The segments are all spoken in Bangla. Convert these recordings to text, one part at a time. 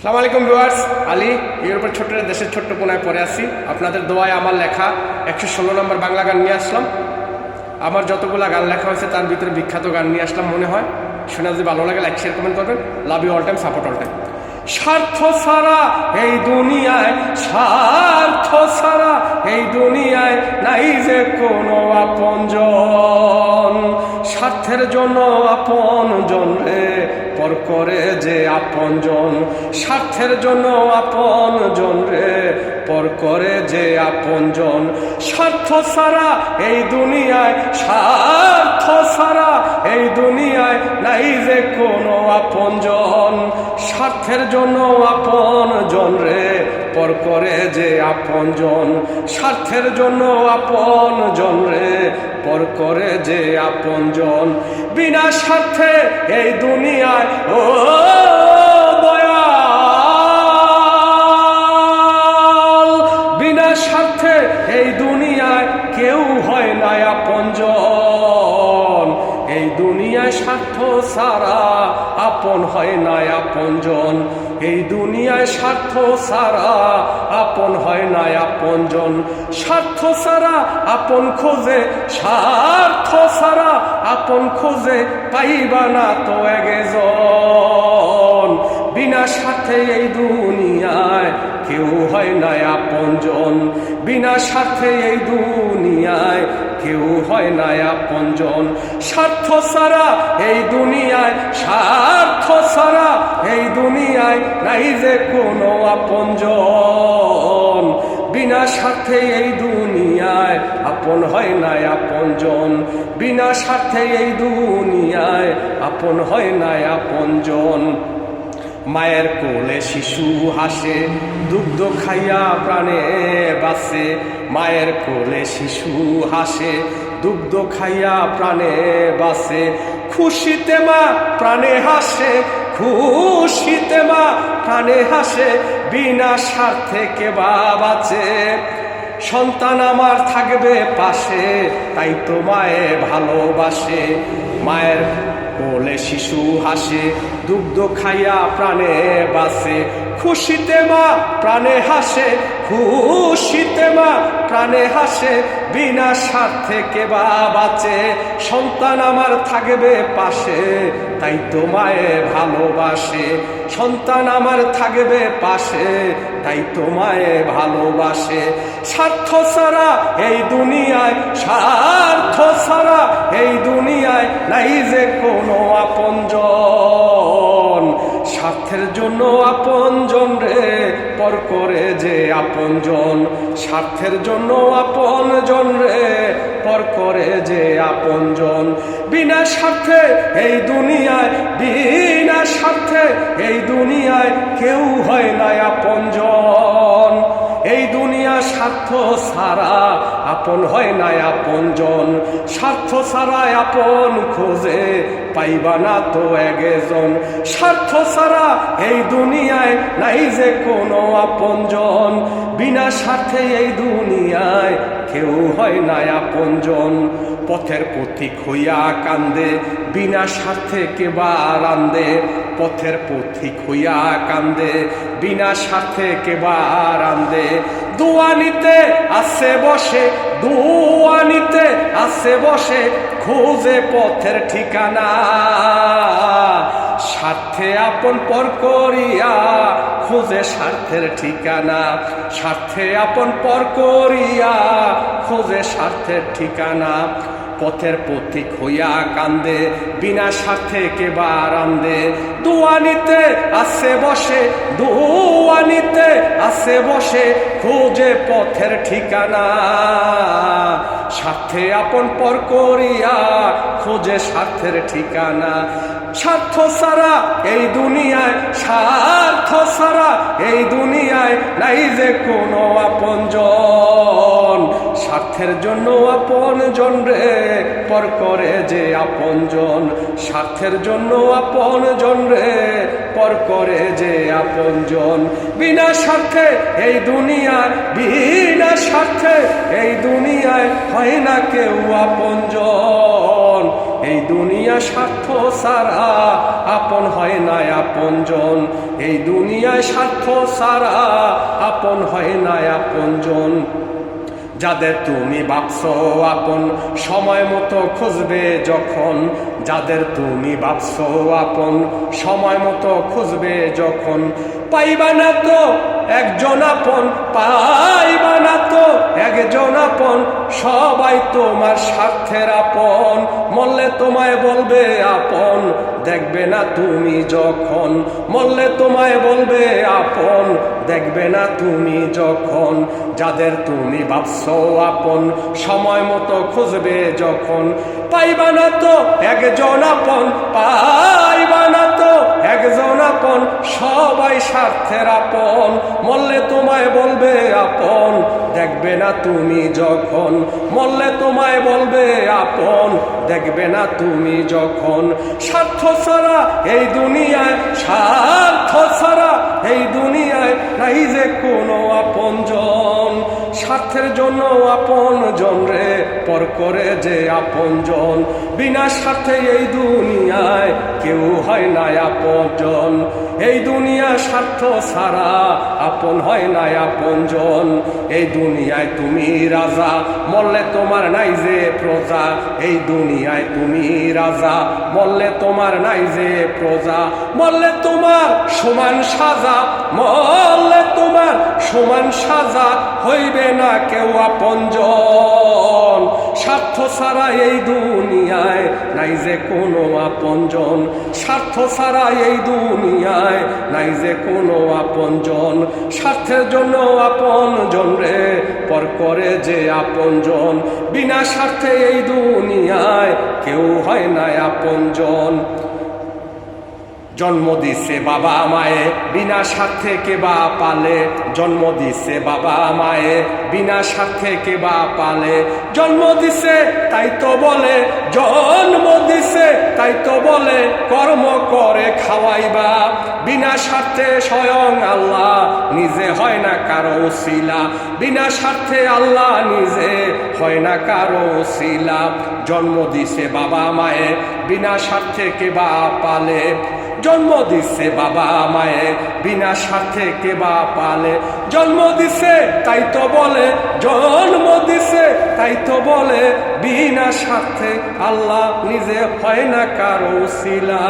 আসসালামু আলাইকুম ভিউয়ার্স, আলী ইউরোপের ছোট্ট দেশের ছোট্ট কোনায় পড়ে আছি। আপনাদের দোয়ায় আমার লেখা 116 নম্বর বাংলা গান নিয়ে আসলাম। আমার যতগুলা গান লেখা হয়েছে তার ভিতরে বিখ্যাত গান নিয়ে আসলাম। মনে হয় শুনে যদি ভালো লাগে লাইক শেয়ার কমেন্ট করবেন। Love you all time, support all time. স্বার্থ ছাড়া এই দুনিয়ায়, স্বার্থ ছাড়া এই দুনিয়ায় নাই যে কোনো আপনজন। স্বার্থের জন্য আপনজন রে পর করে যে আপনজন। স্বার্থের জন্য আপনজন রে পর করে যে আপনজন। স্বার্থ ছাড়া এই দুনিয়ায়, স্বার্থ ছাড়া এই দুনিয়ায় নাই যে কোনো আপনজন। স্বার্থের জন্য আপনজন রে পর করে যে আপনজন। স্বার্থের জন্য আপনজন রে পর করে যে আপনজন। বিনা স্বার্থে এই দুনিয়ায় ও দয়াল, বিনা স্বার্থে এই দুনিয়ায় কেউ হয় না আপনজন। এই দুনিয়ায় স্বার্থ ছাড়া আপন হয় না আপনজন। এই দুনিয়ায় স্বার্থ ছাড়া আপন হয় না আপনজন। স্বার্থ ছাড়া আপন খোঁজে, স্বার্থ ছাড়া আপন খোঁজে পাইবা না তো একজন। বিনা স্বার্থে এই দুনিয়ায় কেউ হয় না আপনজন। বিনা স্বার্থে এই দুনিয়ায় কেউ হয় না আপনজন। স্বার্থ ছাড়া এই দুনিয়ায়, স্বার্থ ছাড়া এই দুনিয়ায় নাই যে কোনো আপনজন। বিনা স্বার্থে এই দুনিয়ায় আপন হয় না আপনজন। বিনা স্বার্থে এই দুনিয়ায় আপন হয় না আপনজন। মায়ের কোলে শিশু হাসে, দুগ্ধ খাইয়া প্রাণে বাসে। মায়ের কোলে শিশু হাসে, দুগ্ধ খাইয়া প্রাণে বাসে। খুশিতে মা প্রাণে হাসে, খুশিতে মা প্রাণে হাসে। বিনা স্বার্থে কে বা বাঁচে। সন্তান আমার থাকবে পাশে, তাই তো মায়ে ভালোবাসে। মায়ের কোলে শিশু হাসে, দুগ্ধ খাইয়া প্রাণে বাসে। খুশিতে মা প্রাণে হাসে, খুশিতে মা প্রাণে হাসে। বিনা স্বার্থে কে বা বাঁচে। সন্তান আমার থাকবে পাশে, তাই তো মায়ে ভালোবাসে। সন্তান আমার থাকবে পাশে, তাই তো মায়ে ভালোবাসে। স্বার্থ ছাড়া এই দুনিয়ায়, স্বার্থ ছাড়া এই দুনিয়ায় নাই যে কোনো আপনজন। স্বার্থের জন্য আপনজন রে পর করে যে আপনজন। স্বার্থের জন্য আপনজন রে পর করে যে আপনজন। বিনা স্বার্থে এই দুনিয়ায়, বিনা স্বার্থে এই দুনিয়ায় কেউ হয় না আপনজন। এই দুনিয়া স্বার্থ ছাড়া আপন হয় না আপনজন। স্বার্থ ছাড়া আপন খোঁজে পাইবা না তো একজন। স্বার্থ ছাড়া এই দুনিয়ায় নাই যে কোনো আপনজন। বিনা স্বার্থে এই দুনিয়ায় কেউ হয় না আপনজন। পথের পথিক হইয়া কান্দে, বিনা স্বার্থে কে বা রান্দে। পথের পথিক হইয়া কান্দে, বিনা স্বার্থে কে বা রান্দে। দুয়ানিতে আসে বসে, দুয়ানিতে আসে বসে খোঁজে পথের ঠিকানা। স্বার্থে আপন পর করিয়া খোঁজে স্বার্থের ঠিকানা। স্বার্থে আপন পর করিয়া খোঁজে স্বার্থের ঠিকানা। পথের পথিক হইয়া কান্দে, বিনা স্বার্থে কে বা রান্দে। দুয়ানিতে আসে বসে, দুয়ানিতে আসে বসে খোঁজে পথের ঠিকানা। স্বার্থে আপন পর করিয়া খোঁজে স্বার্থের ঠিকানা। স্বার্থ ছাড়া এই দুনিয়ায়, স্বার্থ ছাড়া এই দুনিয়ায় নাই যে কোনো আপনজন। স্বার্থে স্বার্থের জন্য আপন জন রে পর করে যে আপন জন, স্বার্থের জন্য আপন জন রে পর করে যে আপন জন। বিনা স্বার্থে এই দুনিয়ায়, বিনা স্বার্থে এই দুনিয়ায় হয় না কেউ আপন জন। এই দুনিয়া স্বার্থ ছাড়া আপন হয় না আপন জন। এই দুনিয়ায় স্বার্থ ছাড়া আপন হয় না আপন জন। যাদের তুমি ভাবছো আপন সময় মতো খুঁজবে যখন, যাদের তুমি ভাবছো আপন সময় মতো খুঁজবে যখন, পাইবা না তো একজন আপন, পাইবা না তো একজন আপন, সবাই তোমার স্বার্থের আপন। মরলে তোমায় বলবে আপন, দেখবে না তুমি যখন, মরলে তোমায় বলবে আপন, দেখবে না তুমি যখন। যাদের তুমি ভাবছো আপন সময় মতো খুঁজবে যখন, পাইবা না তো একজন আপন, পাইবা না তো একজন আপন, সবাই স্বার্থের আপন। মরলে তোমায় বলবে আপন, দেখবে না তুমি যখন, মরলে তোমায় বলবে আপন, দেখবে না তুমি যখন। স্বার্থ ছাড়া এই দুনিয়ায়, স্বার্থ ছাড়া এই দুনিয়ায় নাই যে কোনো আপন জন। স্বার্থের জন্য আপন জন রে পর করে যে আপন জন। বিনা স্বার্থে এই দুনিয়ায় কেউ হয় না আপন জন। এই দুনিয়া স্বার্থ ছাড়া আপন হয় না আপন জন। এই দুনিয়ায় তুমি রাজা, মরলে তোমার নাই যে প্রজা। এই দুনিয়ায় তুমি রাজা, মরলে তোমার নাই যে প্রজা। মরলে তোমার সমান সাজা, মরলে তোমার সমান সাজা, হইবে না কেউ আপন জন। স্বার্থ ছাড়া এই দুনিয়ায় নাই যে কোনো আপন জন। স্বার্থ ছাড়া এই দুনিয়ায় নাই যে কোনো আপন জন। স্বার্থের জন্য আপন জন রে পর করে যে আপন জন। বিনা স্বার্থে এই দুনিয়ায় কেউ হয় না আপন জন। জন্ম দিছে বাবা মায়ে, বিনা স্বার্থে কে বা পালে। জন্ম দিছে বাবা মায়ে, বিনা স্বার্থে কে বা পালে। জন্ম দিছে তাই তো বলে, জন্ম দিছে তাই তো বলে, কর্ম করে খাওয়াইবা। বিনা স্বার্থে স্বয়ং আল্লাহ নিজে হয় না কারো উসিলা। বিনা স্বার্থে আল্লাহ নিজে হয় না কারো উসিলা। জন্ম দিছে বাবা মায়ে, বিনা স্বার্থে কে বা পালে। জন্ম দিছে বাবা মায়ে, বিনা স্বার্থে কে বা পালে। জন্ম দিছে তাই তো বলে, জন্ম দিছে তাই তো বলে, বিনা স্বার্থে আল্লাহ নিজে হয় না কারো উসিলা।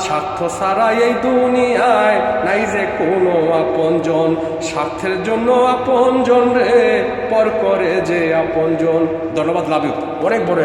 স্বার্থ ছাড়া এই দুনিয়ায় নাই যে কোনো আপন জন। স্বার্থের জন্য আপন জন রে পর করে যে আপন জন। ধন্যবাদ, লাভ ইউ। অনেক বড়